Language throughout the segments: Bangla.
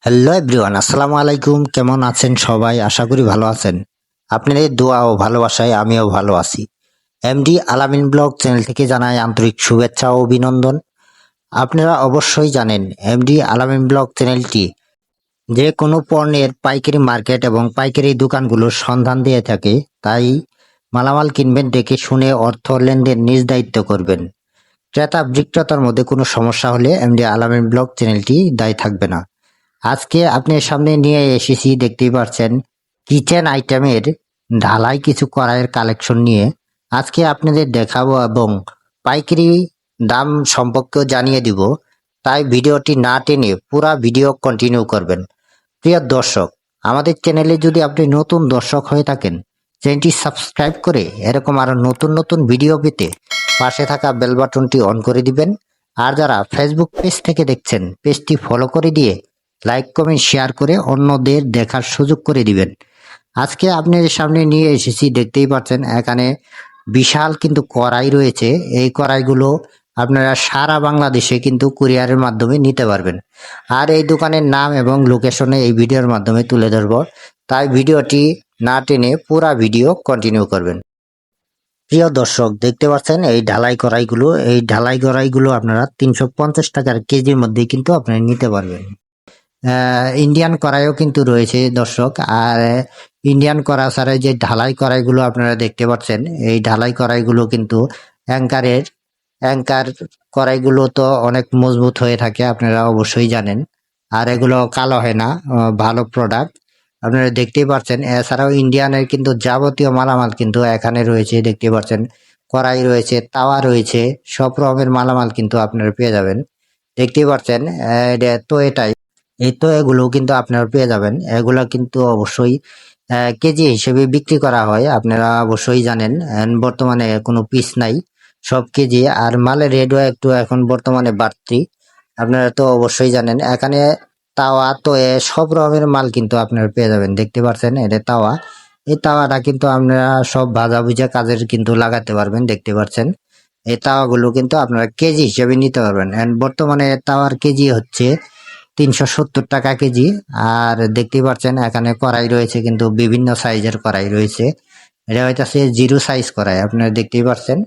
হ্যালো এভরিওয়ান, আসসালামু আলাইকুম। কেমন আছেন সবাই? আশা করি ভালো আছেন। আপনাদের দোয়া ও ভালোবাসায় আমিও ভালো আছি। এমডি আলামিন ব্লগ চ্যানেল থেকে জানাই আন্তরিক শুভেচ্ছা ও অভিনন্দন। আপনারা অবশ্যই জানেন এমডি আলামিন ব্লগ চ্যানেলটি যে কোনো পণ্যের পাইকারি মার্কেট এবং পাইকারি দোকানগুলোর সন্ধান দিয়ে থাকে। তাই মালামাল কিনবেন দেখে শুনে অর্থ লেনদেন নিজ দায়িত্ব করবেন। ক্রেতা বিক্রেতার মধ্যে কোনো সমস্যা হলে এমডি আলামিন ব্লগ চ্যানেলটি দায়ী থাকবে না। আজকে আপনার সামনে নিয়ে এসেছি, দেখতেই পাচ্ছেন কিচেন আইটেমের ঢালাই কিছু কড়াইয়ের কালেকশন নিয়ে আজকে আপনাদের দেখাবো এবং পাইকারি দাম সম্পর্কেও জানিয়ে দিব। তাই ভিডিওটি না টেনে পুরা ভিডিও কন্টিনিউ করবেন। প্রিয় দর্শক, আমাদের চ্যানেলে যদি আপনি নতুন দর্শক হয়ে থাকেন, চ্যানেলটি সাবস্ক্রাইব করে এরকম আরো নতুন নতুন ভিডিও পেতে পাশে থাকা বেল বাটনটি অন করে দিবেন। আর যারা ফেসবুক পেজ থেকে দেখছেন, পেজটি ফলো করে দিয়ে লাইক কমেন্ট শেয়ার করে অন্যদের দেখার সুযোগ করে দিবেন। আজকে আপনাদের সামনে নিয়ে এসেছি, দেখতেই পাচ্ছেন এখানে বিশাল কিন্তু কড়াই রয়েছে। এই কড়াইগুলো আপনারা সারা বাংলাদেশে কিন্তু কুরিয়ারের মাধ্যমে নিতে পারবেন। আর এই দোকানের নাম এবং লোকেশনে এই ভিডিওর মাধ্যমে তুলে ধরবো। তাই ভিডিওটি না টেনে পুরা ভিডিও কন্টিনিউ করবেন। প্রিয় দর্শক, দেখতে পাচ্ছেন এই ঢালাই কড়াইগুলো আপনারা 350 টাকার কেজির মধ্যে কিন্তু আপনারা নিতে পারবেন। ইন্ডিয়ান কড়াইও কিন্তু রয়েছে দর্শক। আর ইন্ডিয়ান কড়া ছাড়া যে ঢালাই কড়াইগুলো আপনারা দেখতে পাচ্ছেন, এই ঢালাই কড়াইগুলো কিন্তু অ্যাঙ্কার কড়াইগুলো তো অনেক মজবুত হয়ে থাকে, আপনারা অবশ্যই জানেন। আর এগুলো কালো হয় না, ভালো প্রোডাক্ট আপনারা দেখতেই পাচ্ছেন। এছাড়াও ইন্ডিয়ানের কিন্তু যাবতীয় মালামাল কিন্তু এখানে রয়েছে, দেখতে পাচ্ছেন কড়াই রয়েছে, তাওয়া রয়েছে, সব রকমের মালামাল কিন্তু আপনারা পেয়ে যাবেন। দেখতেই পাচ্ছেন তো এটাই এই তো এগুলো কিন্তু আপনারা পেয়ে যাবেন। এগুলো কিন্তু অবশ্যই কেজি হিসেবে বিক্রি করা হয়, আপনারা অবশ্যই জানেন। বর্তমানে কোনো পিস নাই, সব কেজি। আর মালের রেটও একটু এখন বর্তমানে বাড়তি, আপনারা তো অবশ্যই জানেন। এখানে তাওয়া তো সব রকমের মাল কিন্তু আপনারা পেয়ে যাবেন। দেখতে পাচ্ছেন এটা তাওয়া। এই তাওয়াটা কিন্তু আপনারা সব ভাজা ভুজা কাজের কিন্তু লাগাতে পারবেন। দেখতে পাচ্ছেন এই তাওয়াগুলো কিন্তু আপনারা কেজি হিসেবে নিতে পারবেন। বর্তমানে তাওয়ার কেজি হচ্ছে 370 টাকা কেজি। আর দেখতেই পাচ্ছেন এখানে কড়াই রয়েছে, কিন্তু বিভিন্ন সাইজের কড়াই রয়েছে। এটা হইতাছে জিরো সাইজ কড়াই, আপনারা দেখতেই পাচ্ছেন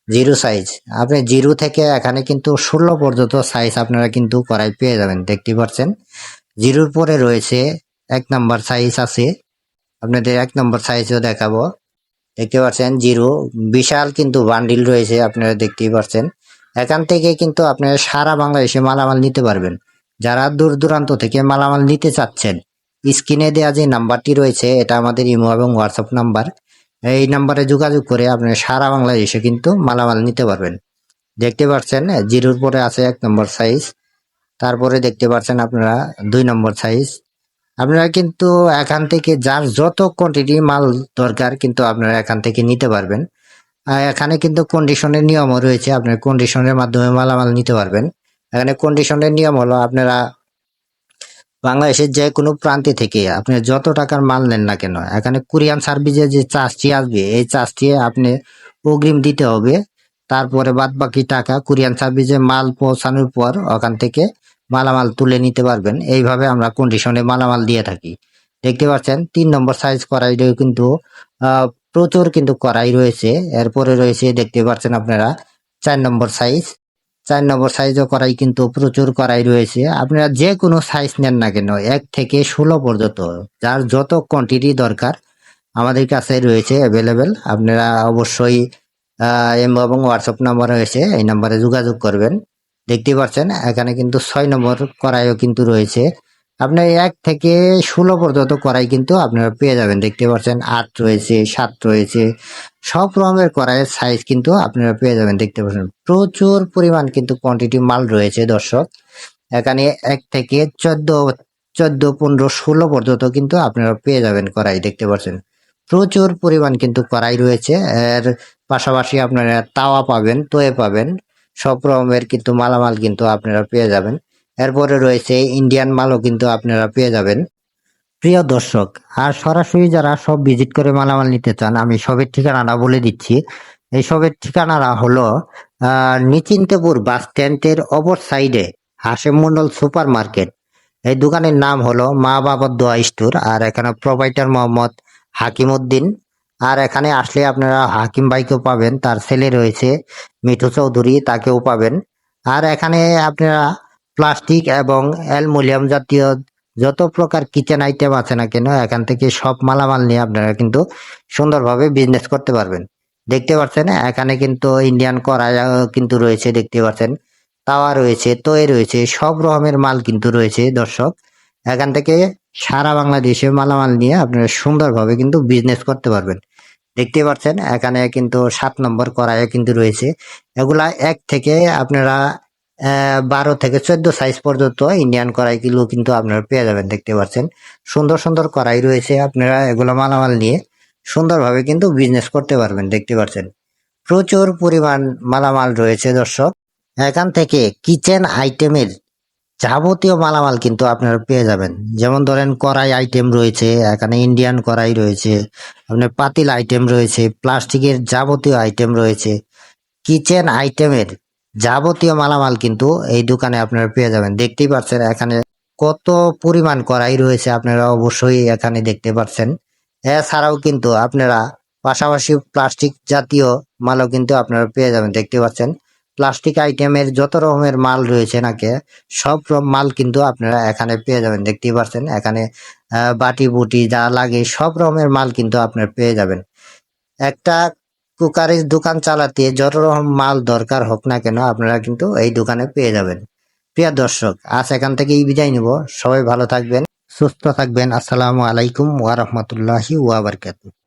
জিরো সাইজ। আপনি জিরো থেকে এখানে কিন্তু 16 পর্যন্ত সাইজ আপনারা কিন্তু কড়াই পেয়ে যাবেন। দেখতে পাচ্ছেন জিরোর পরে রয়েছে 1 নম্বর সাইজ আছে, আপনাদের 1 নম্বর সাইজও দেখাবো। দেখতে পাচ্ছেন জিরো বিশাল কিন্তু বান্ডিল রয়েছে, আপনারা দেখতেই পাচ্ছেন। এখান থেকে কিন্তু আপনারা সারা বাংলাদেশে মালামাল নিতে পারবেন। যারা দূর দূরান্ত থেকে মালামাল নিতে চাচ্ছেন, স্ক্রিনে দেওয়া যে নাম্বারটি রয়েছে এটা আমাদের ইমো এবং হোয়াটসঅ্যাপ নাম্বার। এই নাম্বারে যোগাযোগ করে আপনারা সারা বাংলাদেশে কিন্তু মালামাল নিতে পারবেন। দেখতে পাচ্ছেন জিরোর পরে আছে 1 নম্বর সাইজ, তারপরে দেখতে পাচ্ছেন আপনারা 2 নম্বর সাইজ। আপনারা কিন্তু এখান থেকে যার যত কোয়ান্টিটি মাল দরকার কিন্তু আপনারা এখান থেকে নিতে পারবেন। আর এখানে কিন্তু কন্ডিশনের নিয়মও রয়েছে, আপনার কন্ডিশনের মাধ্যমে মালামাল নিতে পারবেন। এখানে কন্ডিশনের নিয়ম হলো আপনারা বাংলাদেশের যে কোনো প্রান্তে থেকে আপনি যত টাকার মাল নেন না কেন, এখানে কুরিয়ান সার্ভিসে যে চার্জটি আসবে এই চার্জটি আপনি অগ্রিম দিতে হবে। তারপরে বাদ বাকি টাকা কুরিয়ান সার্ভিসে মাল পৌঁছানোর পর ওখান থেকে মালামাল তুলে নিতে পারবেন। এইভাবে আমরা কন্ডিশনে মালামাল দিয়ে থাকি। দেখতে পাচ্ছেন 3 নম্বর সাইজ কড়াইটাও কিন্তু আহ প্রচুর কিন্তু কড়াই রয়েছে। এরপরে রয়েছে দেখতে পাচ্ছেন আপনারা 4 নম্বর সাইজ। 4 নম্বর সাইজও কড়াই কিন্তু প্রচুর কড়াই রয়েছে। আপনারা যে কোনো সাইজ নেন না কেন, 1 থেকে 16 পর্যন্ত যার যত কোয়ান্টিটি দরকার আমাদের কাছে রয়েছে অ্যাভেলেবেল। আপনারা অবশ্যই ইমো এবং হোয়াটসঅ্যাপ নাম্বার রয়েছে, এই নাম্বারে যোগাযোগ করবেন। দেখতে পাচ্ছেন এখানে কিন্তু 6 নম্বর কড়াইও কিন্তু রয়েছে। আপনার 1 থেকে 16 পর্যন্ত কড়াই কিন্তু আপনারা পেয়ে যাবেন। দেখতে পাচ্ছেন 8 রয়েছে, 7 রয়েছে, সব রকমের কড়াইয়ের সাইজ কিন্তু আপনারা পেয়ে যাবেন। দেখতে পাচ্ছেন প্রচুর পরিমাণ কিন্তু কোয়ান্টিটি মাল রয়েছে দর্শক। এখানে 1 থেকে 14, 15, 16 পর্যন্ত কিন্তু আপনারা পেয়ে যাবেন কড়াই। দেখতে পাচ্ছেন প্রচুর পরিমাণ কিন্তু কড়াই রয়েছে। এর পাশাপাশি আপনারা তাওয়া পাবেন, তোয়ে পাবেন, সব রকমের কিন্তু মালামাল কিন্তু আপনারা পেয়ে যাবেন। এরপরে রয়েছে ইন্ডিয়ান মালও কিন্তু আপনারা পেয়ে যাবেন। প্রিয় দর্শক, আর সরাসরি যারা সব ভিজিট করে মালামাল নিতে চান, আমি সবের ঠিকানাটা বলে দিচ্ছি। এই সবের ঠিকানাটা হলো নিচিন্তপুর বাস স্ট্যান্ডের অপর সাইডে হাশেম মন্ডল সুপার মার্কেট। এই দোকানের নাম হলো মা বাবার দোয়া স্টোর, আর এখানে প্রোপাইটার মোহাম্মদ হাকিম উদ্দিন। আর এখানে আসলে আপনারা হাকিম ভাইকেও পাবেন, তার ছেলে রয়েছে মিঠু চৌধুরী, তাকেও পাবেন। আর এখানে আপনারা প্লাস্টিক এবং অ্যালুমিনিয়াম জাতীয় যত প্রকার কিচেন আইটেম আছে না কেন, এখান থেকে সব মালামাল নিয়ে আপনারা কিন্তু সুন্দরভাবে বিজনেস করতে পারবেন। দেখতে পাচ্ছেন এখানে কিন্তু ইন্ডিয়ান কড়াই কিন্তু রয়েছে, দেখতে পাচ্ছেন তাওয়া রয়েছে, তৈ রয়েছে, সব রকমের মাল কিন্তু রয়েছে দর্শক। এখান থেকে সারা বাংলাদেশে মালামাল নিয়ে আপনারা সুন্দরভাবে কিন্তু বিজনেস করতে পারবেন। দেখতে পাচ্ছেন এখানে কিন্তু 7 নম্বর কড়াইও কিন্তু রয়েছে। এগুলা এক থেকে আপনারা 12 থেকে 14 সাইজ পর্যন্ত ইন্ডিয়ান কড়াইগুলো কিন্তু আপনারা পেয়ে যাবেন। দেখতে পাচ্ছেন সুন্দর সুন্দর কড়াই রয়েছে, আপনারা এগুলো মালামাল নিয়ে সুন্দরভাবে কিন্তু বিজনেস করতে পারবেন। দেখতে পাচ্ছেন প্রচুর পরিমাণ মালামাল রয়েছে দর্শক। এখান থেকে কিচেন আইটেমের যাবতীয় মালামাল কিন্তু আপনারা পেয়ে যাবেন। যেমন ধরেন কড়াই আইটেম রয়েছে, এখানে ইন্ডিয়ান কড়াই রয়েছে, আপনার পাতিল আইটেম রয়েছে, প্লাস্টিকের যাবতীয় আইটেম রয়েছে। কিচেন আইটেমের যাবতীয় মালামাল কিন্তু এই দোকানে আপনারা পেয়ে যাবেন। দেখতেই পাচ্ছেন এখানে কত পরিমাণ কড়াই রয়েছে, আপনারা অবশ্যই এখানে দেখতে পাচ্ছেন। এছাড়াও কিন্তু আপনারা পাশাপাশি প্লাস্টিক জাতীয় মালও কিন্তু আপনারা পেয়ে যাবেন। দেখতে পাচ্ছেন প্লাস্টিক আইটেমের যত রকমের মাল রয়েছে নাকি সব মাল কিন্তু আপনারা এখানে পেয়ে যাবেন। দেখতেই পাচ্ছেন এখানে বাটি বুটি যা লাগে সব রকমের মাল কিন্তু আপনারা পেয়ে যাবেন। একটা কুকারের দোকান চালাতে যত রকম মাল দরকার হোক না কেন আপনারা কিন্তু এই দোকানে পেয়ে যাবেন। প্রিয় দর্শক, আজ এখান থেকে বিদায় নিব। সবাই ভালো থাকবেন, সুস্থ থাকবেন। আসসালামু আলাইকুম ওয়া রাহমাতুল্লাহি ওয়া বারাকাতুহু।